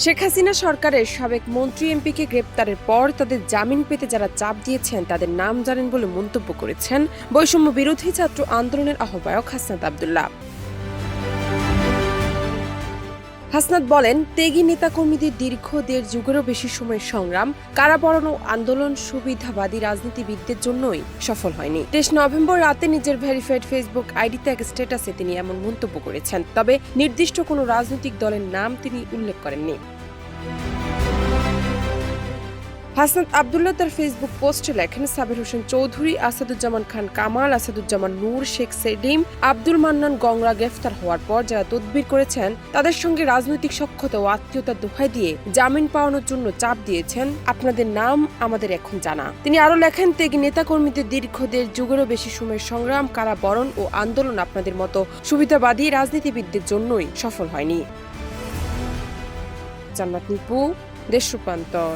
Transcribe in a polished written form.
শেখ হাসিনা সরকারের সাবেক মন্ত্রী এমপিকে গ্রেপ্তারের পর তাদের জামিন পেতে যারা চাপ দিয়েছেন তাদের নাম জানেন বলে মন্তব্য করেছেন বৈষম্য বিরোধী ছাত্র আন্দোলনের আহ্বায়ক হাসনাত আব্দুল্লাহ। হাসনাত বলেন, ত্যাগী নেতাকর্মীদের দীর্ঘ ১.৫ যুগেরও বেশি সময়ের সংগ্রাম, কারাবরণ ও আন্দোলন সুবিধাবাদী রাজনীতিবিদদের জন্যই সফল হয়নি। ২৩ নভেম্বর রাতে নিজের ভেরিফাইড ফেসবুক আইডিতে এক স্ট্যাটাসে তিনি এমন মন্তব্য করেছেন। তবে নির্দিষ্ট কোনো রাজনৈতিক দলের নাম তিনি উল্লেখ করেননি। হাসনাত আব্দুল্লাহ তার ফেসবুক পোস্টে লেখেন, সাবির হোসেন চৌধুরী, আসাদুজ্জামান খান কামাল, আসাদুজ্জামান নূর, শেখ সেলিম, আব্দুল মান্নান গংরা গ্রেফতার হওয়ার পর যারা তদবির করেছেন তাদের সঙ্গে রাজনৈতিক সখ্যতা ও আত্মীয়তার দোহাই দিয়ে জামিন পাওয়ানোর জন্য চাপ দিয়েছেন, আপনাদের নাম আমাদের এখন জানা। তিনি আরও লেখেন, ত্যাগী নেতাকর্মীদের দীর্ঘ ১.৫ যুগেরও বেশি সময়ের সংগ্রাম, কারাবরণ ও আন্দোলন আপনাদের মতো সুবিধাবাদী রাজনীতিবিদদের জন্যই সফল হয়নি। জান্নাত নিপু, দেশ রূপান্তর।